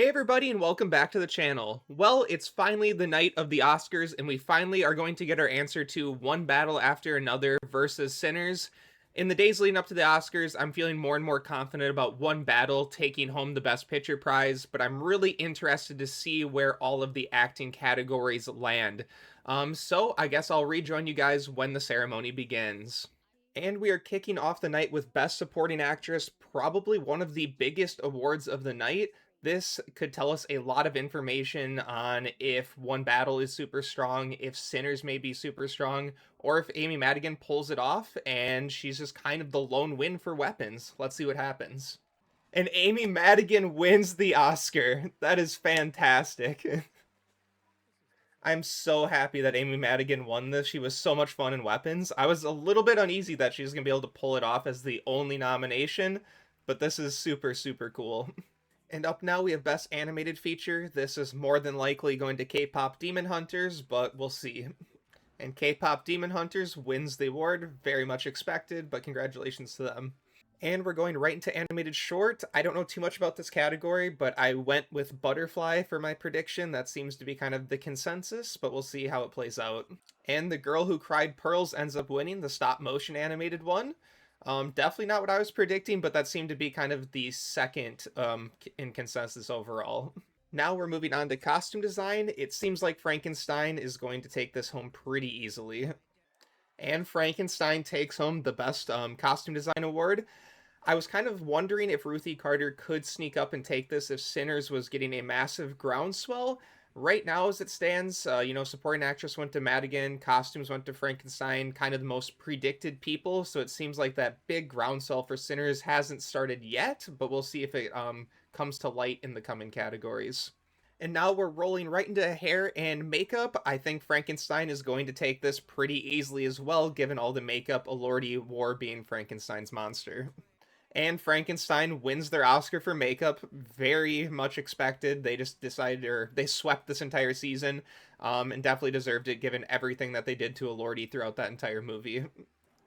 Hey everybody and welcome back to the channel. Well, it's finally the night of the Oscars and we finally are going to get our answer to One Battle After Another versus Sinners. In the days leading up to the Oscars, I'm feeling more and more confident about One Battle taking home the Best Picture prize, but I'm really interested to see where all of the acting categories land. So I guess I'll rejoin you guys when the ceremony begins. And we are kicking off the night with Best Supporting Actress, probably one of the biggest awards of the night. This could tell us a lot of information on if One Battle is super strong, if Sinners may be super strong, or if Amy Madigan pulls it off and she's just kind of the lone win for weapons. Let's see what happens. And Amy Madigan wins the Oscar. That is fantastic. I'm so happy that Amy Madigan won this. She was so much fun in Weapons. I was a little bit uneasy that she was going to be able to pull it off as the only nomination, but this is super, super cool. And up now we have Best Animated Feature. This is more than likely going to K-Pop Demon Hunters, but we'll see. And K-Pop Demon Hunters wins the award. Very much expected, but congratulations to them. And we're going right into animated short. I don't know too much about this category, but I went with Butterfly for my prediction. That seems to be kind of the consensus, but we'll see how it plays out. And The Girl Who Cried Pearls ends up winning the stop motion animated one. Definitely not what I was predicting, but that seemed to be kind of the second in consensus overall. Now we're moving on to costume design. It seems like Frankenstein is going to take this home pretty easily. And Frankenstein takes home the best costume design award. I was kind of wondering if Ruthie Carter could sneak up and take this if Sinners was getting a massive groundswell. Right now, as it stands, supporting actress went to Madigan, costumes went to Frankenstein, kind of the most predicted people. So it seems like that big groundswell for Sinners hasn't started yet, but we'll see if it comes to light in the coming categories. And now we're rolling right into hair and makeup. I think Frankenstein is going to take this pretty easily as well, given all the makeup Elordi wore being Frankenstein's monster. And Frankenstein wins their Oscar for makeup. Very much expected. They just decided, or they swept this entire season, and definitely deserved it given everything that they did to Elordi throughout that entire movie.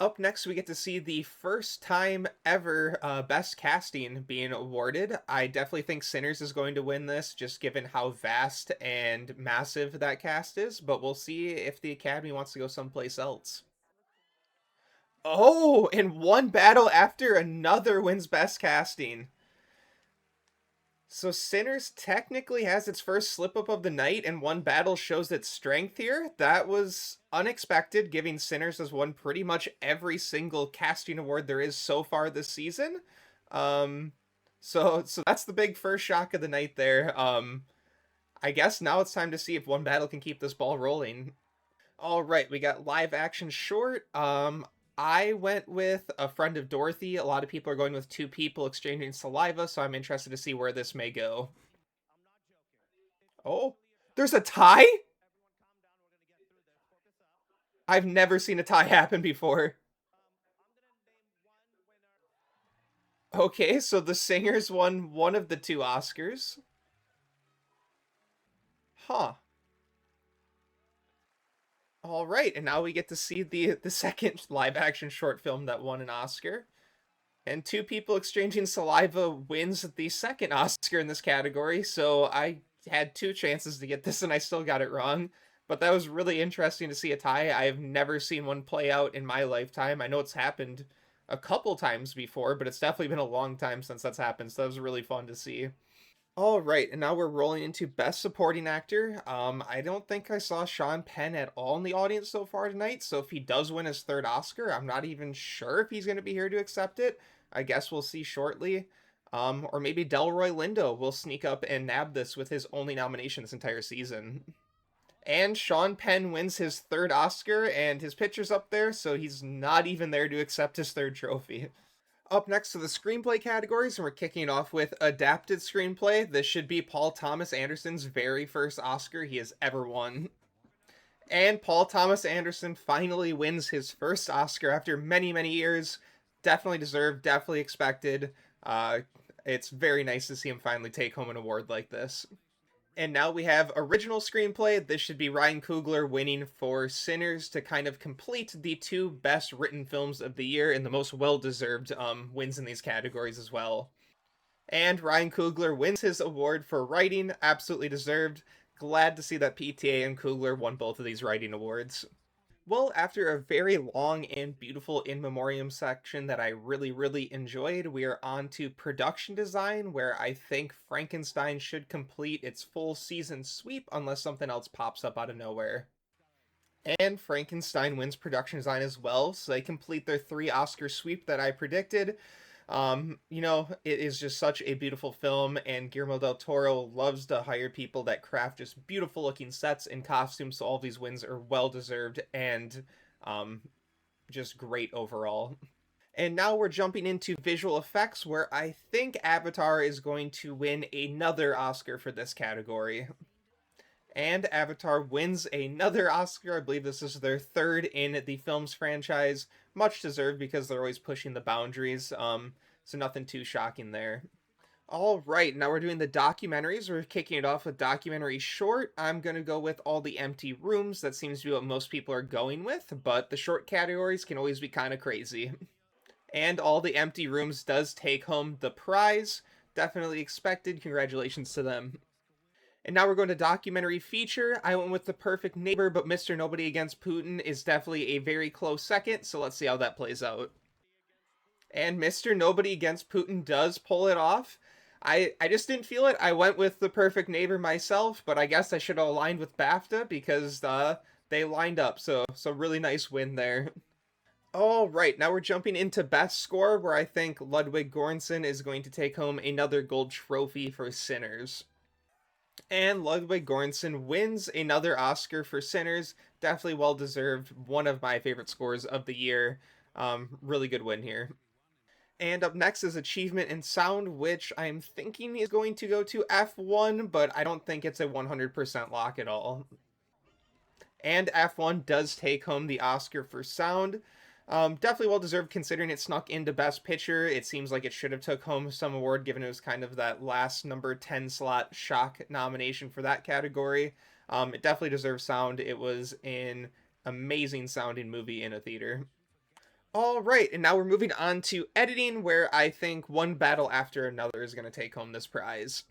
Up next, we get to see the first time ever Best Casting being awarded. I definitely think Sinners is going to win this, just given how vast and massive that cast is, but we'll see if the Academy wants to go someplace else. Oh, and One Battle After Another wins Best Casting. So Sinners technically has its first slip up of the night, and One Battle shows its strength here. That was unexpected, giving Sinners has won pretty much every single casting award there is so far this season. Um, so that's the big first shock of the night there. I guess now it's time to see if One Battle can keep this ball rolling. All right, we got live action short. I went with A Friend of Dorothy. A lot of people are going with two people exchanging saliva, so I'm interested to see where this may go. Oh, there's a tie? I've never seen a tie happen before. Okay, so the singers won one of the two Oscars. Huh. All right, and now we get to see the second live action short film that won an Oscar. And two people exchanging saliva wins the second Oscar in this category. So I had two chances to get this and I still got it wrong. But that was really interesting to see a tie. I have never seen one play out in my lifetime. I know it's happened a couple times before, but it's definitely been a long time since that's happened. So that was really fun to see. All right, and now we're rolling into Best Supporting Actor. I don't think I saw Sean Penn at all in the audience so far tonight, so if he does win his third Oscar, I'm not even sure if he's going to be here to accept it. I guess we'll see shortly. Or maybe Delroy Lindo will sneak up and nab this with his only nomination this entire season. And Sean Penn wins his third Oscar, and his picture's up there, so he's not even there to accept his third trophy. Up next to the screenplay categories, and we're kicking it off with adapted screenplay. This should be Paul Thomas Anderson's very first Oscar he has ever won. And Paul Thomas Anderson finally wins his first Oscar after many, many years. Definitely deserved, definitely expected. It's very nice to see him finally take home an award like this. And now we have original screenplay. This should be Ryan Coogler winning for Sinners to kind of complete the two best written films of the year and the most well deserved wins in these categories as well. And Ryan Coogler wins his award for writing, absolutely deserved. Glad to see that PTA and Coogler won both of these writing awards. Well, after a very long and beautiful in memoriam section that I really, really enjoyed, we are on to production design, where I think Frankenstein should complete its full season sweep unless something else pops up out of nowhere. And Frankenstein wins production design as well, so they complete their three Oscar sweep that I predicted. It is just such a beautiful film, and Guillermo del Toro loves to hire people that craft just beautiful looking sets and costumes, so all these wins are well deserved and um, just great overall. And now we're jumping into visual effects, where I think Avatar is going to win another Oscar for this category. And Avatar wins another Oscar. I believe this is their third in the film's franchise. Much deserved because they're always pushing the boundaries. So nothing too shocking there. All right, now we're doing the documentaries. We're kicking it off with documentary short. I'm going to go with All the Empty Rooms. That seems to be what most people are going with, but the short categories can always be kind of crazy. And All the Empty Rooms does take home the prize. Definitely expected. Congratulations to them. And now we're going to documentary feature. I went with The Perfect Neighbor, but Mr. Nobody Against Putin is definitely a very close second, so let's see how that plays out. And Mr. Nobody Against Putin does pull it off. I just didn't feel it. I went with The Perfect Neighbor myself, but I guess I should have aligned with BAFTA because they lined up. So really nice win there. All right, now we're jumping into best score, where I think Ludwig Göransson is going to take home another gold trophy for Sinners. And Ludwig Göransson wins another Oscar for Sinners. Definitely well deserved. One of my favorite scores of the year. Really good win here. And up next is Achievement in Sound, which I'm thinking is going to go to F1, but I don't think it's a 100% lock at all. And F1 does take home the Oscar for sound. Definitely well deserved considering it snuck into Best Picture. It seems like it should have took home some award given it was kind of that last number 10 slot shock nomination for that category. It definitely deserves sound. It was an amazing sounding movie in a theater. All right, and now we're moving on to editing, where I think One Battle After Another is going to take home this prize.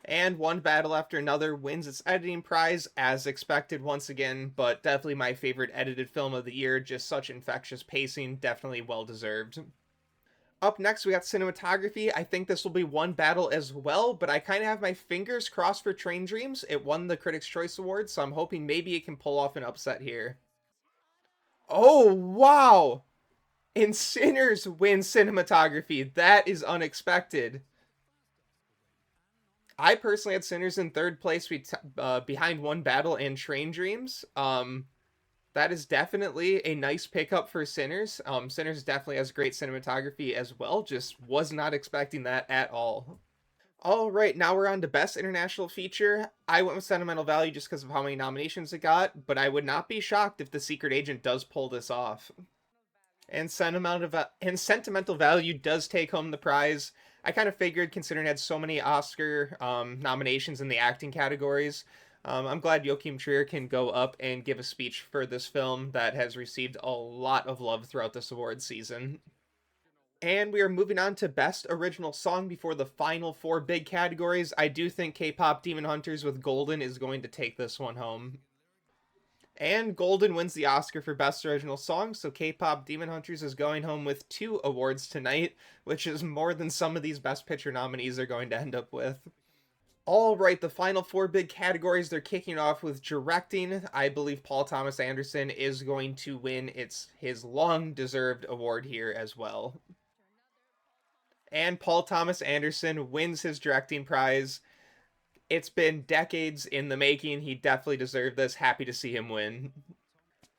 And One Battle After Another wins its editing prize, as expected once again, but definitely my favorite edited film of the year. Just such infectious pacing, definitely well deserved. Up next, we got cinematography. I think this will be One Battle as well, but I kind of have my fingers crossed for Train Dreams. It won the Critics' Choice Award, so I'm hoping maybe it can pull off an upset here. Oh, wow! And Sinners win cinematography. That is unexpected. I personally had Sinners in third place behind One Battle and Train Dreams. That is definitely a nice pickup for Sinners. Sinners definitely has great cinematography as well. Just was not expecting that at all. All right, now we're on to Best International Feature. I went with Sentimental Value just because of how many nominations it got, but I would not be shocked if The Secret Agent does pull this off. And Sentimental Value does take home the prize. I kind of figured, considering it had so many Oscar nominations in the acting categories. I'm glad Joachim Trier can go up and give a speech for this film that has received a lot of love throughout this award season. And we are moving on to Best Original Song before the final four big categories. I do think K-pop Demon Hunters with Golden is going to take this one home. And Golden wins the Oscar for Best Original Song, so K-pop Demon Hunters is going home with two awards tonight, which is more than some of these Best Picture nominees are going to end up with. All right, the final four big categories, they're kicking off with directing. I believe Paul Thomas Anderson is going to win his long-deserved award here as well. And Paul Thomas Anderson wins his directing prize. It's been decades in the making. He definitely deserved this. Happy to see him win.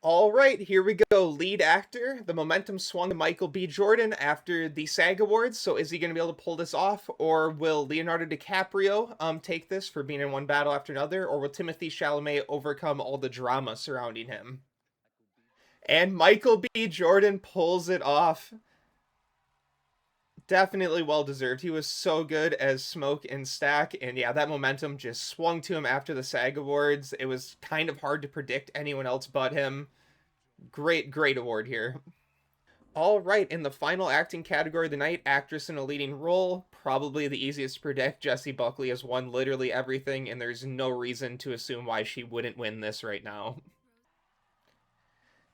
All right, here we go. Lead actor. The momentum swung to Michael B. Jordan after the SAG Awards. So is he going to be able to pull this off, or will Leonardo DiCaprio take this for being in One Battle After Another, or will Timothy Chalamet overcome all the drama surrounding him? And Michael B. Jordan pulls it off. Definitely well deserved. He was so good as Smoke and Stack, and yeah, that momentum just swung to him after the SAG Awards. It was kind of hard to predict anyone else but him. Great, great award here. All right, in the final acting category of the night, actress in a leading role, probably the easiest to predict. Jessie Buckley has won literally everything, and there's no reason to assume why she wouldn't win this right now.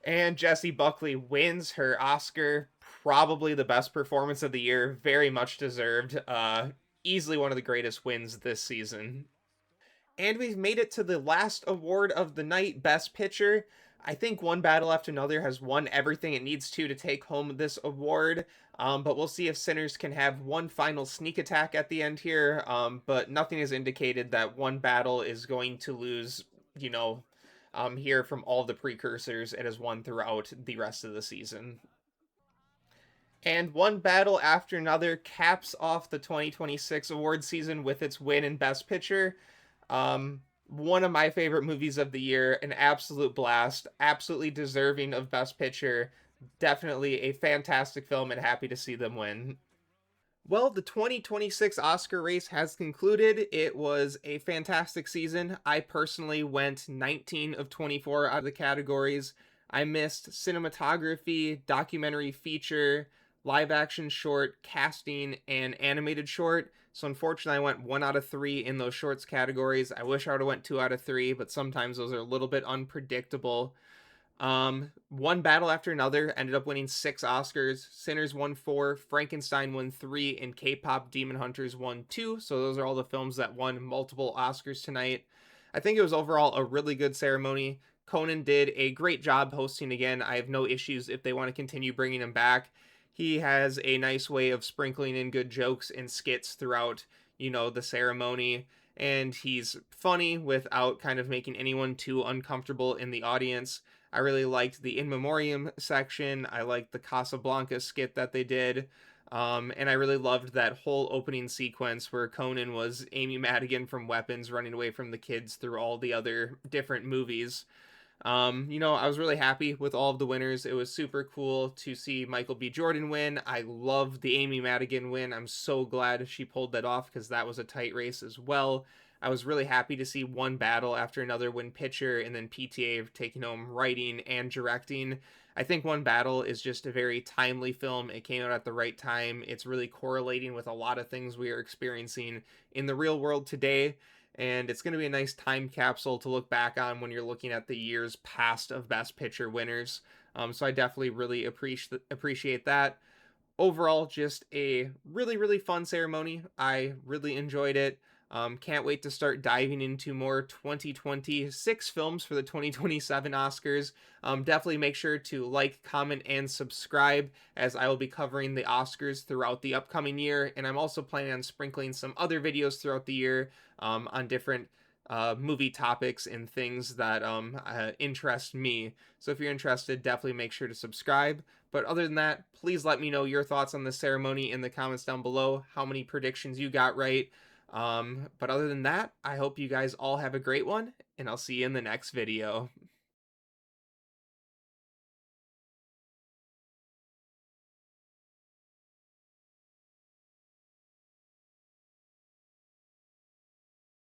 And Jessie Buckley wins her Oscar, probably the best performance of the year, very much deserved. Easily one of the greatest wins this season. And we've made it to the last award of the night, Best Picture. I think One Battle After Another has won everything it needs to take home this award. But we'll see if Sinners can have one final sneak attack at the end here. But nothing has indicated that One Battle is going to lose, you know, here from all the precursors it has won throughout the rest of the season. And One Battle After Another caps off the 2026 award season with its win in Best Picture. One of my favorite movies of the year, an absolute blast, absolutely deserving of Best Picture. Definitely a fantastic film and happy to see them win. Well, the 2026 Oscar race has concluded. It was a fantastic season. I personally went 19 of 24 out of the categories. I missed cinematography, documentary feature, live action short, casting, and animated short. So unfortunately, I went 1 out of 3 in those shorts categories. I wish I would have went 2 out of 3, but sometimes those are a little bit unpredictable. One Battle After Another ended up winning 6 Oscars. Sinners won 4, Frankenstein won 3, and K-pop Demon Hunters won 2. So those are all the films that won multiple Oscars tonight. I think it was overall a really good ceremony. Conan did a great job hosting again. I have no issues if they want to continue bringing him back. He has a nice way of sprinkling in good jokes and skits throughout, the ceremony. And he's funny without kind of making anyone too uncomfortable in the audience. I really liked the In Memoriam section. I liked the Casablanca skit that they did. And I really loved that whole opening sequence where Conan was Amy Madigan from Weapons running away from the kids through all the other different movies. I was really happy with all of the winners. It was super cool to see Michael B. Jordan win. I love the Amy Madigan win. I'm so glad she pulled that off because that was a tight race as well. I was really happy to see One Battle After Another win picture and then PTA taking home writing and directing. I think One Battle is just a very timely film. It came out at the right time. It's really correlating with a lot of things we are experiencing in the real world today, and it's going to be a nice time capsule to look back on when you're looking at the years past of Best Picture winners. So I definitely really appreciate that. Overall, just a really, really fun ceremony. I really enjoyed it. Can't wait to start diving into more 2026 films for the 2027 Oscars. Definitely make sure to like, comment, and subscribe as I will be covering the Oscars throughout the upcoming year. And I'm also planning on sprinkling some other videos throughout the year on different movie topics and things that interest me. So if you're interested, definitely make sure to subscribe. But other than that, please let me know your thoughts on the ceremony in the comments down below, how many predictions you got right. But other than that, I hope you guys all have a great one, and I'll see you in the next video.